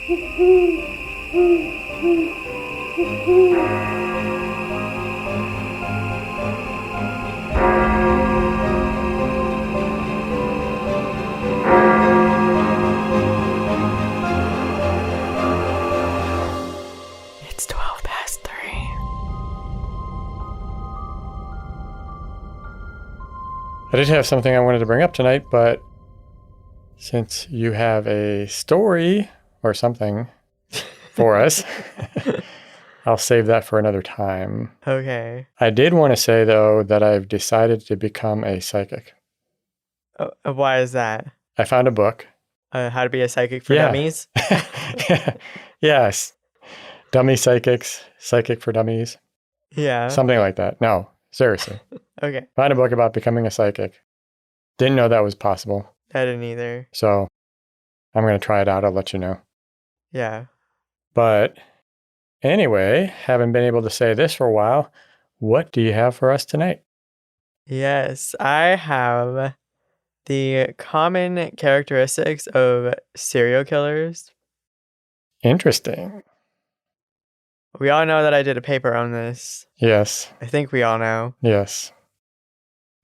It's 12 past 3. I did have something I wanted to bring up tonight, but since you have a story or something for us, I'll save that for another time. Okay. I did want to say, though, that I've decided to become a psychic. Why is that? I found a book. How to be a psychic for dummies? Yes. Dummy psychics, psychic for dummies. Yeah. Something like that. No, seriously. Okay. Found a book about becoming a psychic. Didn't know that was possible. I didn't either. So I'm going to try it out. I'll let you know. Yeah. But anyway, haven't been able to say this for a while. What do you have for us tonight? Yes, I have the common characteristics of serial killers. Interesting. We all know that I did a paper on this. Yes. I think we all know. Yes.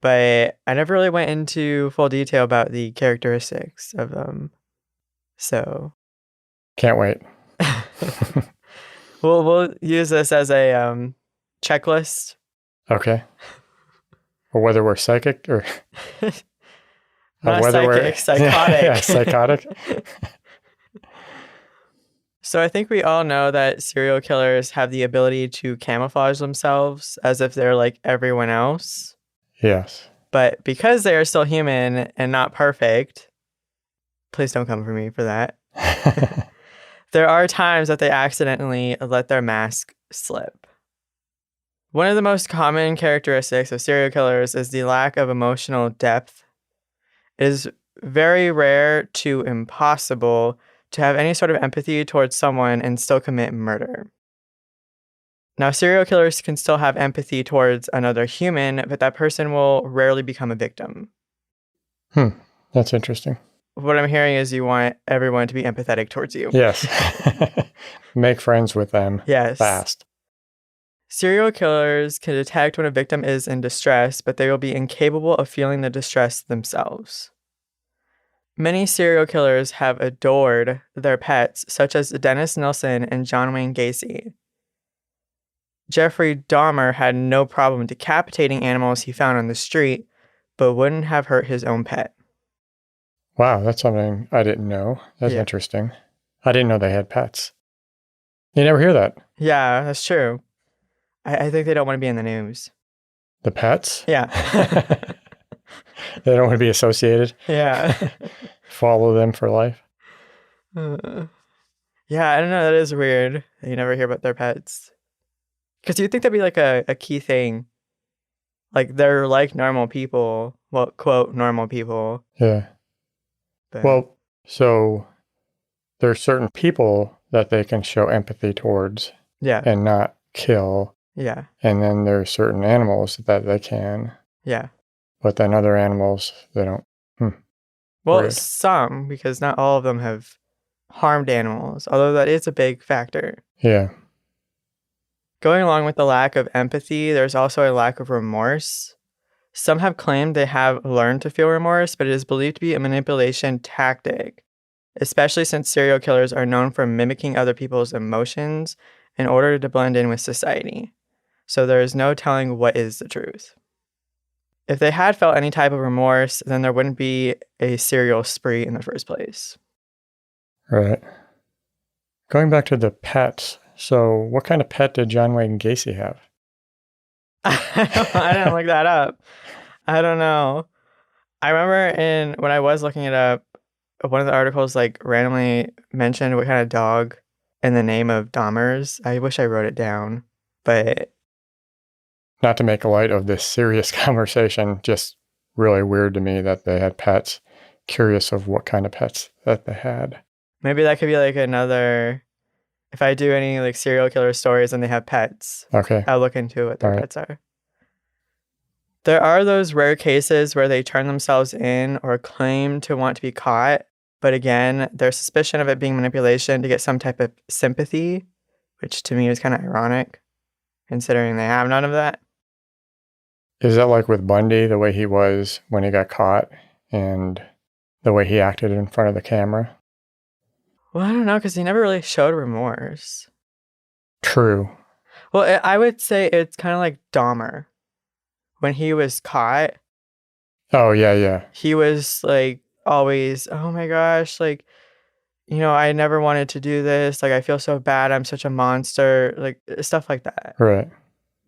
But I never really went into full detail about the characteristics of them. So. Can't wait. We'll use this as a checklist. Okay. Or whether we're psychic or... Not whether psychic, psychotic. Yeah, psychotic. So I think we all know that serial killers have the ability to camouflage themselves as if they're like everyone else. Yes. But because they are still human and not perfect, please don't come for me for that. There are times that they accidentally let their mask slip. One of the most common characteristics of serial killers is the lack of emotional depth. It is very rare to impossible to have any sort of empathy towards someone and still commit murder. Now, serial killers can still have empathy towards another human, but that person will rarely become a victim. That's interesting. What I'm hearing is you want everyone to be empathetic towards you. Yes. Make friends with them. Yes. Fast. Serial killers can detect when a victim is in distress, but they will be incapable of feeling the distress themselves. Many serial killers have adored their pets, such as Dennis Nilsen and John Wayne Gacy. Jeffrey Dahmer had no problem decapitating animals he found on the street, but wouldn't have hurt his own pet. Wow, that's something I didn't know. That's interesting. I didn't know they had pets. You never hear that. Yeah, that's true. I think they don't want to be in the news. The pets? Yeah. They don't want to be associated? Yeah. Follow them for life? Yeah, I don't know. That is weird. You never hear about their pets. Because you'd think that'd be like a key thing. Like, they're like normal people. Well, quote, normal people. Yeah. But, Well, so there are certain people that they can show empathy towards and not kill. Yeah. And then there are certain animals that they can. Yeah. But then other animals, they don't. Well, Weird. some, because not all of them have harmed animals, although that is a big factor. Yeah. Going along with the lack of empathy, there's also a lack of remorse. Some have claimed they have learned to feel remorse, but it is believed to be a manipulation tactic, especially since serial killers are known for mimicking other people's emotions in order to blend in with society. So there is no telling what is the truth. If they had felt any type of remorse, then there wouldn't be a serial spree in the first place. Right. Going back to the pets. So what kind of pet did John Wayne Gacy have? I didn't look that up. I don't know. I remember when I was looking it up, one of the articles like randomly mentioned what kind of dog and the name of Dahmer's. I wish I wrote it down, but... Not to make light of this serious conversation, just really weird to me that they had pets. Curious of what kind of pets that they had. Maybe that could be like another... If I do any like serial killer stories and they have pets, okay, I'll look into what their pets are. There are those rare cases where they turn themselves in or claim to want to be caught, But again, there's suspicion of it being manipulation to get some type of sympathy, which to me is kind of ironic, considering they have none of that. Is that like with Bundy, the way he was when he got caught and the way he acted in front of the camera? Well, I don't know, because he never really showed remorse. True. Well, I would say it's kind of like Dahmer. When he was caught, Oh, yeah. he was like always, oh my gosh, like, I never wanted to do this. Like, I feel so bad. I'm such a monster. Like, stuff like that. Right.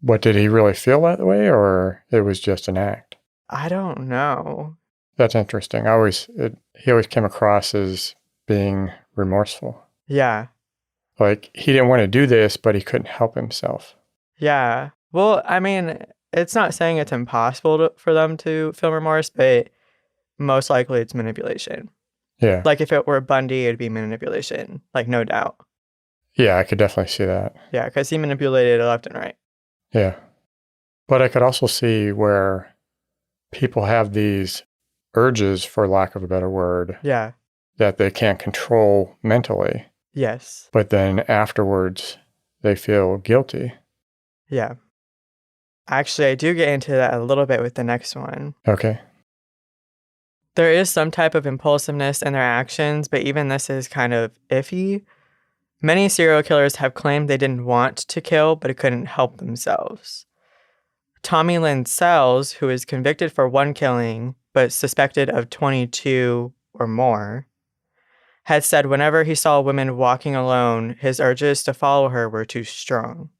What, did he really feel that way, or it was just an act? I don't know. That's interesting. He always came across as being remorseful. Yeah. Like, he didn't want to do this, but he couldn't help himself. Yeah. Well, I mean, it's not saying it's impossible for them to feel remorse, but most likely it's manipulation. Yeah. Like, if it were Bundy, it'd be manipulation. Like, no doubt. Yeah, I could definitely see that. Yeah, because he manipulated left and right. Yeah. But I could also see where people have these urges, for lack of a better word, Yeah. that they can't control mentally. Yes. But then afterwards, they feel guilty. Yeah. Actually, I do get into that a little bit with the next one. Okay. There is some type of impulsiveness in their actions, but even this is kind of iffy. Many serial killers have claimed they didn't want to kill, but couldn't help themselves. Tommy Lynn Sells, who is convicted for 1 killing, but suspected of 22 or more, had said whenever he saw a woman walking alone, his urges to follow her were too strong.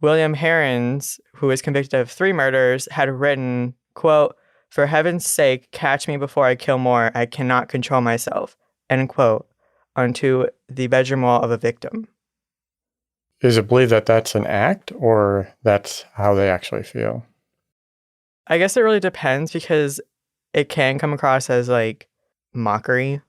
William Herons, who was convicted of 3 murders, had written, quote, "For heaven's sake, catch me before I kill more. I cannot control myself," end quote, onto the bedroom wall of a victim. Is it believed that that's an act, or that's how they actually feel? I guess it really depends, because it can come across as like mockery.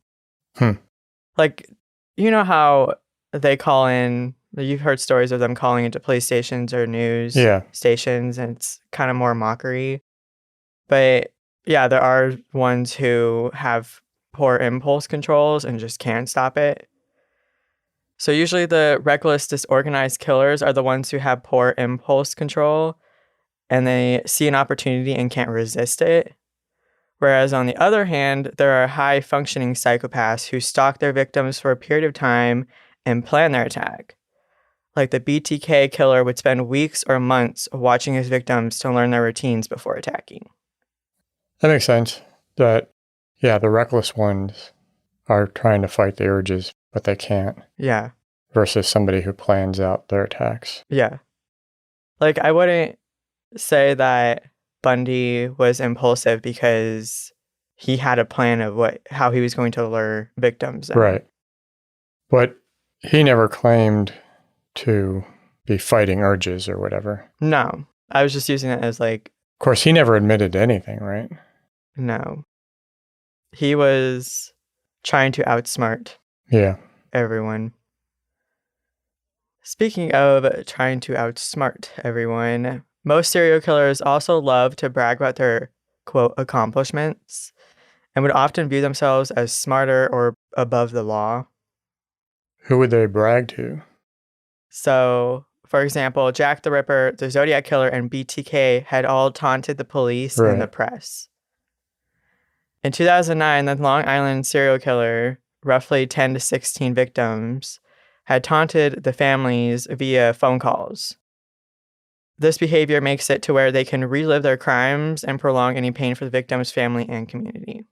Like, you know how they call in, you've heard stories of them calling into police stations or news stations, and it's kind of more mockery. But yeah, there are ones who have poor impulse controls and just can't stop it. So usually the reckless, disorganized killers are the ones who have poor impulse control and they see an opportunity and can't resist it. Whereas on the other hand, there are high-functioning psychopaths who stalk their victims for a period of time and plan their attack. Like the BTK killer would spend weeks or months watching his victims to learn their routines before attacking. That makes sense. That, yeah, the reckless ones are trying to fight the urges, but they can't. Yeah. Versus somebody who plans out their attacks. Yeah. Like, I wouldn't say that Bundy was impulsive because he had a plan of how he was going to lure victims in. Right. But he never claimed to be fighting urges or whatever. No. I was just using it as like... Of course, he never admitted to anything, right? No. He was trying to outsmart everyone. Speaking of trying to outsmart everyone, most serial killers also love to brag about their, quote, accomplishments and would often view themselves as smarter or above the law. Who would they brag to? So, for example, Jack the Ripper, the Zodiac Killer, and BTK had all taunted the police and the press. In 2009, the Long Island serial killer, roughly 10 to 16 victims, had taunted the families via phone calls. This behavior makes it to where they can relive their crimes and prolong any pain for the victim's family and community.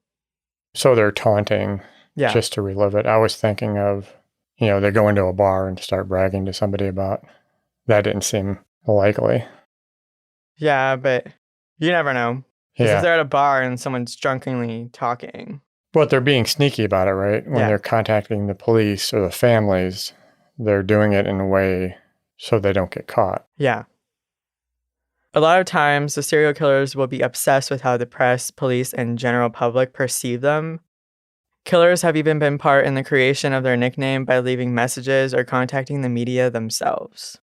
So they're taunting just to relive it. I was thinking of, they go into a bar and start bragging to somebody about. That didn't seem likely. Yeah, but you never know. Because if they're at a bar and someone's drunkenly talking. But they're being sneaky about it, right? When they're contacting the police or the families, they're doing it in a way so they don't get caught. Yeah. A lot of times, the serial killers will be obsessed with how the press, police, and general public perceive them. Killers have even been part in the creation of their nickname by leaving messages or contacting the media themselves.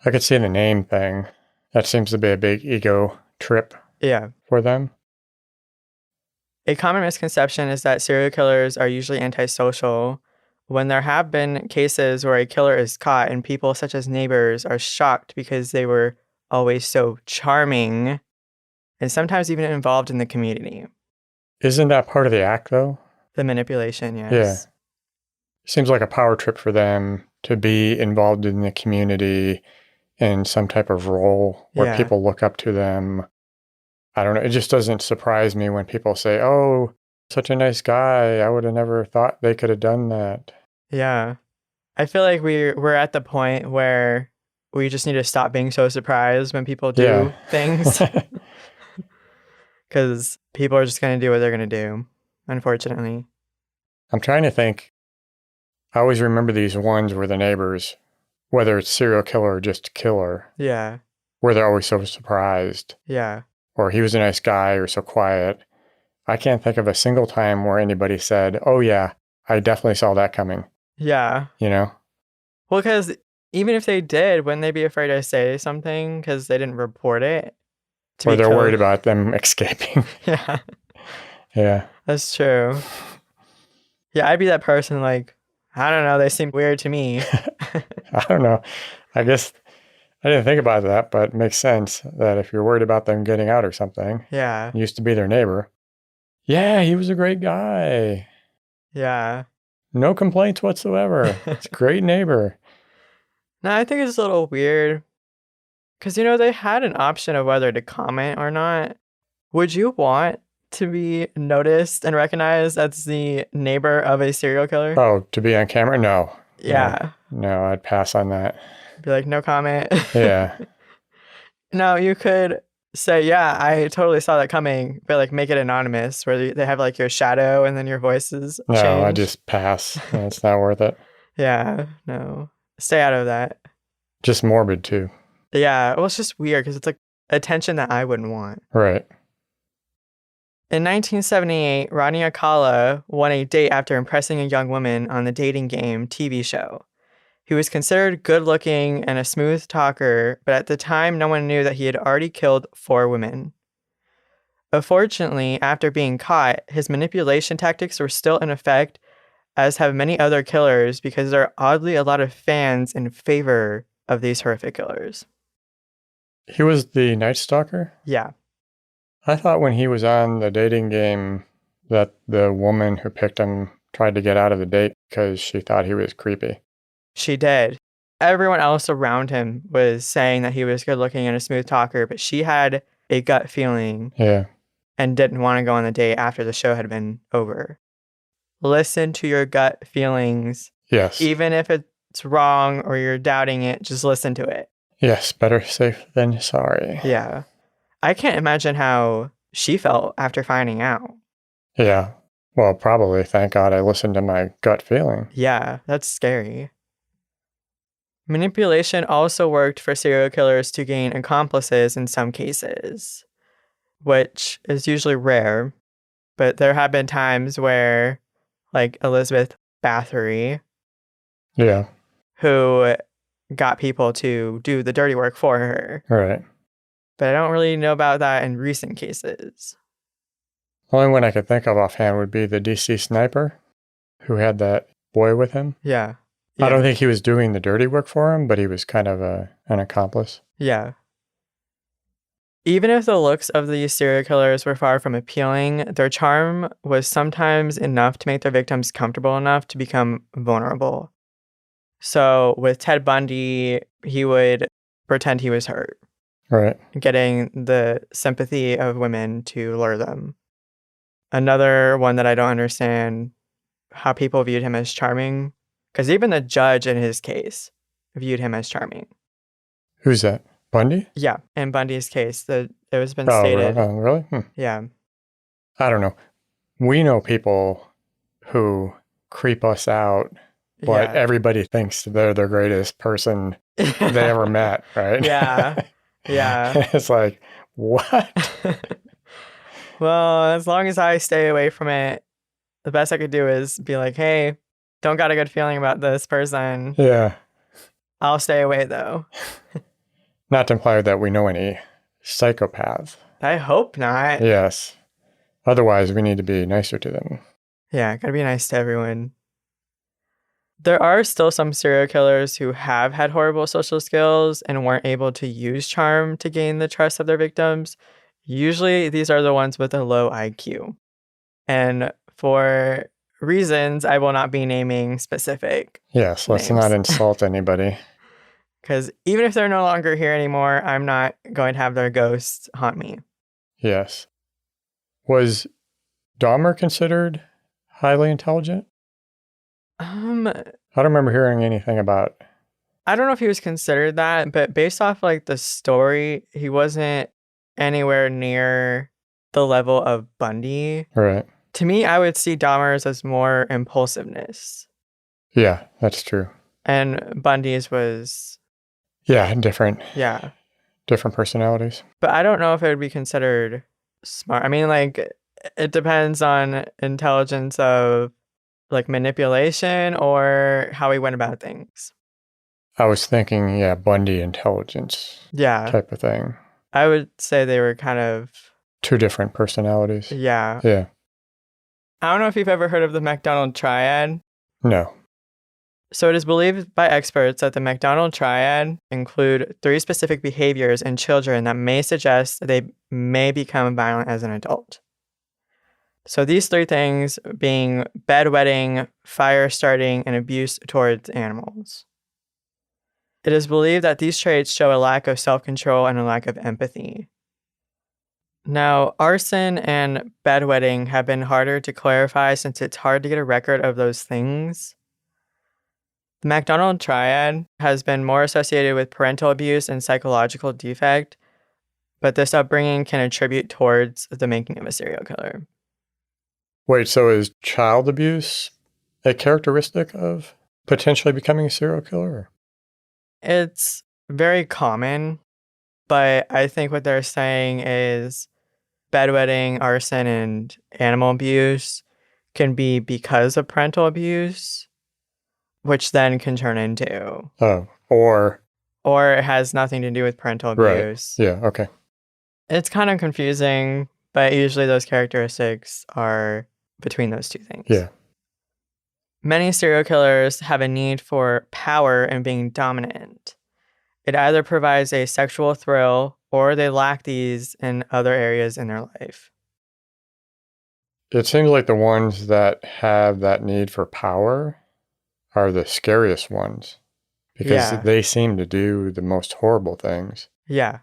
I could see the name thing. That seems to be a big ego trip for them. A common misconception is that serial killers are usually antisocial. When there have been cases where a killer is caught and people such as neighbors are shocked because they were always so charming and sometimes even involved in the community. Isn't that part of the act, though? The manipulation, yes. Yeah. Seems like a power trip for them to be involved in the community in some type of role where Yeah. people look up to them. I don't know. It just doesn't surprise me when people say, oh, such a nice guy. I would have never thought they could have done that. Yeah. I feel like we're at the point where we just need to stop being so surprised when people do things. Because people are just going to do what they're going to do, unfortunately. I'm trying to think. I always remember these ones where the neighbors, whether it's serial killer or just killer, Yeah. where they're always so surprised. Yeah. Or he was a nice guy or so quiet. I can't think of a single time where anybody said, oh, yeah, I definitely saw that coming. Yeah. You know? Well, because even if they did, wouldn't they be afraid to say something because they didn't report it? Or they're worried about them escaping. Yeah. Yeah. That's true. Yeah, I'd be that person like, I don't know, they seem weird to me. I don't know. I guess I didn't think about that, but it makes sense that if you're worried about them getting out or something, Yeah. used to be their neighbor. Yeah, he was a great guy. Yeah. No complaints whatsoever. It's a great neighbor. No, I think it's a little weird. Because, they had an option of whether to comment or not. Would you want to be noticed and recognized as the neighbor of a serial killer? Oh, to be on camera? No. Yeah. No, I'd pass on that. Be like, no comment. Yeah. No, you could say, yeah, I totally saw that coming, but like make it anonymous where they have like your shadow and then your voices change. No, I just pass. It's not worth it. Yeah, no. Stay out of that. Just morbid too. Yeah, well, it's just weird because it's like attention that I wouldn't want. Right. In 1978, Rodney Alcala won a date after impressing a young woman on the dating game TV show. He was considered good-looking and a smooth talker, but at the time, no one knew that he had already killed 4 women. Unfortunately, after being caught, his manipulation tactics were still in effect, as have many other killers, because there are oddly a lot of fans in favor of these horrific killers. He was the Night Stalker? Yeah. I thought when he was on the dating game that the woman who picked him tried to get out of the date because she thought he was creepy. She did. Everyone else around him was saying that he was good looking and a smooth talker, but she had a gut feeling and didn't want to go on the date after the show had been over. Listen to your gut feelings. Yes. Even if it's wrong or you're doubting it, just listen to it. Yes, better safe than sorry. Yeah. I can't imagine how she felt after finding out. Yeah. Well, probably. Thank God I listened to my gut feeling. Yeah, that's scary. Manipulation also worked for serial killers to gain accomplices in some cases, which is usually rare, but there have been times where, like Elizabeth Bathory, who got people to do the dirty work for her. Right. But I don't really know about that in recent cases. The only one I could think of offhand would be the DC sniper who had that boy with him. Yeah. I don't think he was doing the dirty work for him, but he was kind of an accomplice. Yeah. Even if the looks of these serial killers were far from appealing, their charm was sometimes enough to make their victims comfortable enough to become vulnerable. So with Ted Bundy, he would pretend he was hurt. Right. Getting the sympathy of women to lure them. Another one that I don't understand how people viewed him as charming, because even the judge in his case viewed him as charming. Who's that? Bundy? Yeah, in Bundy's case, it has been stated. Oh, really? Yeah. I don't know. We know people who creep us out, but everybody thinks they're the greatest person they ever met, right? Yeah. Yeah. It's like, what? Well, as long as I stay away from it, the best I could do is be like, hey, don't got a good feeling about this person. Yeah. I'll stay away, though. Not to imply that we know any psychopaths. I hope not. Yes. Otherwise, we need to be nicer to them. Yeah, gotta be nice to everyone. There are still some serial killers who have had horrible social skills and weren't able to use charm to gain the trust of their victims. Usually, these are the ones with a low IQ. And for reasons, I will not be naming specific Yes, let's names. not insult anybody. Because even if they're no longer here anymore, I'm not going to have their ghosts haunt me. Yes. Was Dahmer considered highly intelligent? I don't remember hearing anything about. I don't know if he was considered that, but based off like the story, he wasn't anywhere near the level of Bundy. Right. To me, I would see Dahmer's as more impulsiveness. Yeah, that's true. And Bundy's was... Yeah, different. Yeah. Different personalities. But I don't know if it would be considered smart. I mean, like, it depends on intelligence of, like, manipulation or how he went about things. I was thinking, yeah, Bundy intelligence. Yeah. Type of thing. I would say they were kind of... two different personalities. Yeah. Yeah. I don't know if you've ever heard of the McDonald Triad. No. So it is believed by experts that the McDonald Triad include 3 specific behaviors in children that may suggest they may become violent as an adult. So these 3 things being bedwetting, fire starting, and abuse towards animals. It is believed that these traits show a lack of self-control and a lack of empathy. Now, arson and bedwetting have been harder to clarify since it's hard to get a record of those things. The McDonald Triad has been more associated with parental abuse and psychological defect, but this upbringing can attribute towards the making of a serial killer. Wait, so is child abuse a characteristic of potentially becoming a serial killer? It's very common, but I think what they're saying is bedwetting, arson, and animal abuse can be because of parental abuse, which then can turn into... Oh, or it has nothing to do with parental abuse. Right. Yeah, okay. It's kind of confusing, but usually those characteristics are between those 2 things. Yeah. Many serial killers have a need for power and being dominant. It either provides a sexual thrill or they lack these in other areas in their life. It seems like the ones that have that need for power are the scariest ones because they seem to do the most horrible things. Yeah.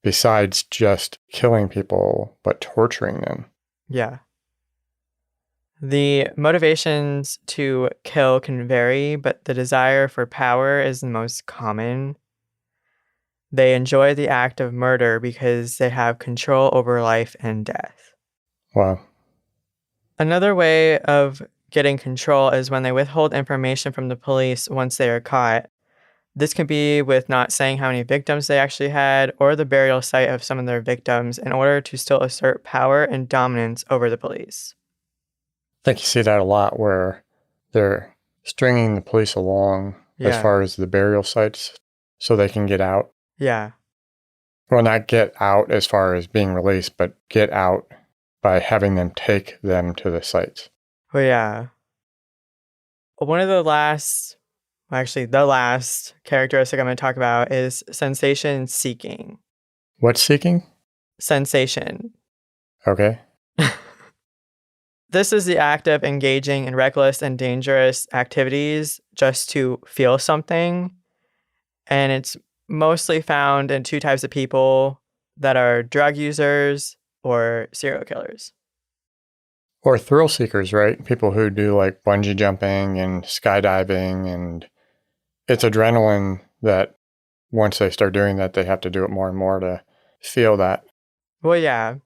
Besides just killing people, but torturing them. Yeah. The motivations to kill can vary, but the desire for power is the most common. They enjoy the act of murder because they have control over life and death. Wow. Another way of getting control is when they withhold information from the police once they are caught. This can be with not saying how many victims they actually had or the burial site of some of their victims in order to still assert power and dominance over the police. I think you see that a lot where they're stringing the police along as far as the burial sites so they can get out. Yeah. Well, not get out as far as being released, but get out by having them take them to the sites. Well, yeah. One of the last characteristic I'm going to talk about is sensation seeking. What's seeking? Sensation. Okay. This is the act of engaging in reckless and dangerous activities just to feel something. And it's mostly found in 2 types of people that are drug users or serial killers. Or thrill seekers, right? People who do like bungee jumping and skydiving, and it's adrenaline that once they start doing that, they have to do it more and more to feel that. Well, yeah.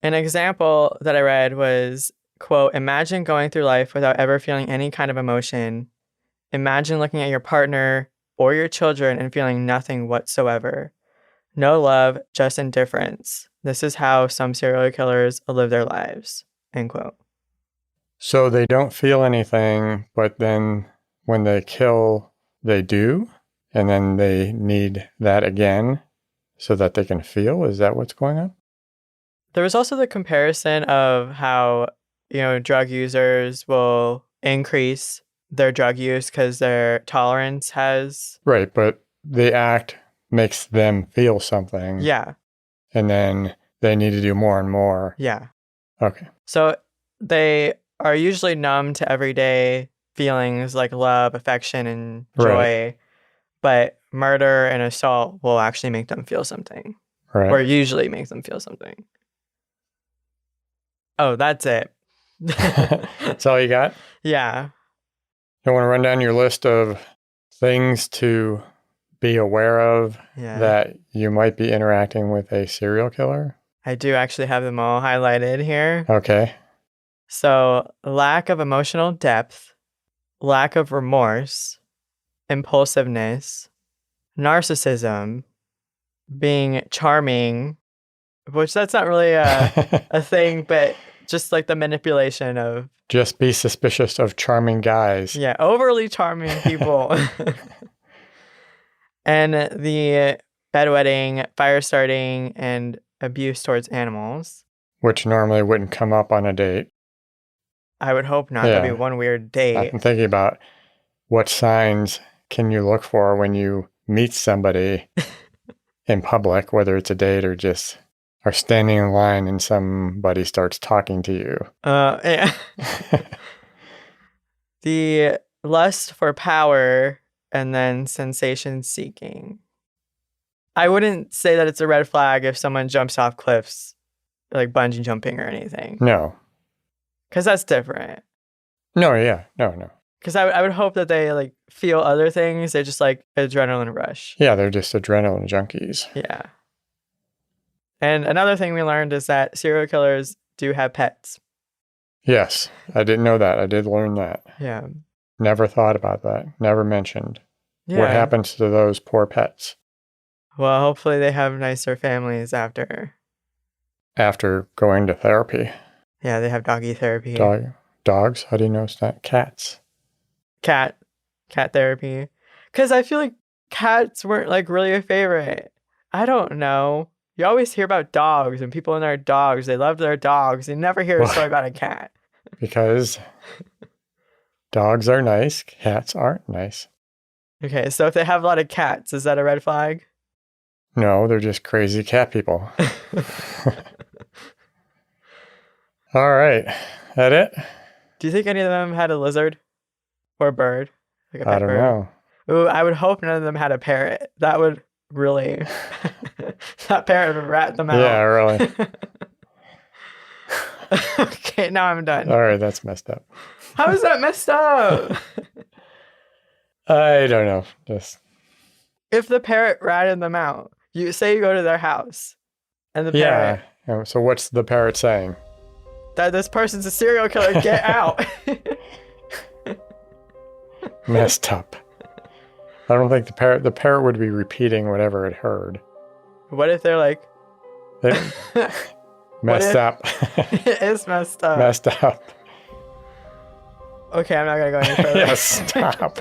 An example that I read was, quote, imagine going through life without ever feeling any kind of emotion. Imagine looking at your partner or your children and feeling nothing whatsoever. No love, just indifference. This is how some serial killers live their lives, end quote. So they don't feel anything, but then when they kill, they do, and then they need that again so that they can feel? Is that what's going on? There was also the comparison of how, drug users will increase their drug use because their tolerance has... Right, but the act makes them feel something. Yeah. And then they need to do more and more. Yeah. Okay. So they are usually numb to everyday feelings like love, affection, and joy. Right. But murder and assault will actually make them feel something. Right. Or usually makes them feel something. Oh, that's it. That's all you got? Yeah. You want to run down your list of things to be aware of that you might be interacting with a serial killer? I do actually have them all highlighted here. Okay. So, lack of emotional depth, lack of remorse, impulsiveness, narcissism, being charming, which that's not really a thing, but just like the manipulation of... Just be suspicious of charming guys. Yeah, overly charming people. And the bedwetting, fire starting, and abuse towards animals. Which normally wouldn't come up on a date. I would hope not. That'd be one weird date. I'm thinking about what signs can you look for when you meet somebody in public, whether it's a date or just are standing in line and somebody starts talking to you. Yeah. The lust for power and then sensation seeking. I wouldn't say that it's a red flag if someone jumps off cliffs, like bungee jumping or anything. No. Because that's different. No, yeah. No. Because I would hope that they like feel other things. They're just like adrenaline rush. Yeah, they're just adrenaline junkies. Yeah. And another thing we learned is that serial killers do have pets. Yes, I didn't know that. I did learn that. Yeah. Never thought about that. Never mentioned. Yeah. What happens to those poor pets? Well, hopefully they have nicer families after. After going to therapy. Yeah, they have doggy therapy. Dogs? How do you know it's not cats? Cat therapy. Because I feel like cats weren't like really a favorite. I don't know. You always hear about dogs and people and their dogs. They love their dogs. You never hear a story about a cat. Because dogs are nice, cats aren't nice. Okay, so if they have a lot of cats, is that a red flag? No, they're just crazy cat people. All right. That it? Do you think any of them had a lizard? Or a bird? Like a pet I don't bird? know. Ooh, I would hope none of them had a parrot. That would really... that parrot would rat them out. Yeah, really. Okay, now I'm done. All right, that's messed up. How is that messed up? I don't know. Just... If the parrot ratted them out, you go to their house, and the parrot... Yeah, so what's the parrot saying? That this person's a serial killer, get out. Messed up. I don't think the parrot would be repeating whatever it heard. What if they're like... messed up. It is messed up. Messed up. Okay, I'm not going to go any further. Yeah, stop.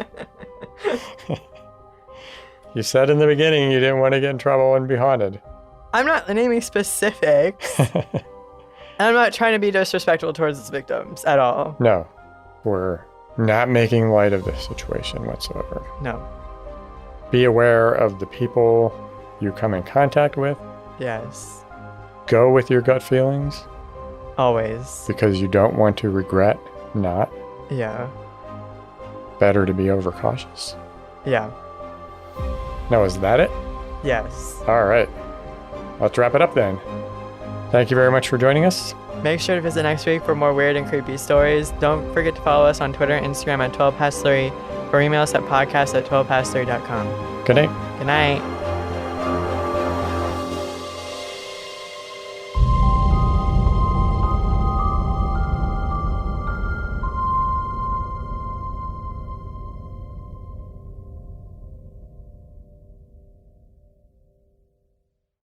You said in the beginning you didn't want to get in trouble and be haunted. I'm not naming specifics. And I'm not trying to be disrespectful towards its victims at all. No. We're not making light of this situation whatsoever. No. Be aware of the people you come in contact with. Yes. Go with your gut feelings. Always. Because you don't want to regret not. Yeah. Better to be overcautious. Yeah. Now, is that it? Yes. All right. Let's wrap it up then. Thank you very much for joining us. Make sure to visit next week for more weird and creepy stories. Don't forget to follow us on Twitter and Instagram at 12past3 or email us at podcast@12past3.com. Good night. Good night.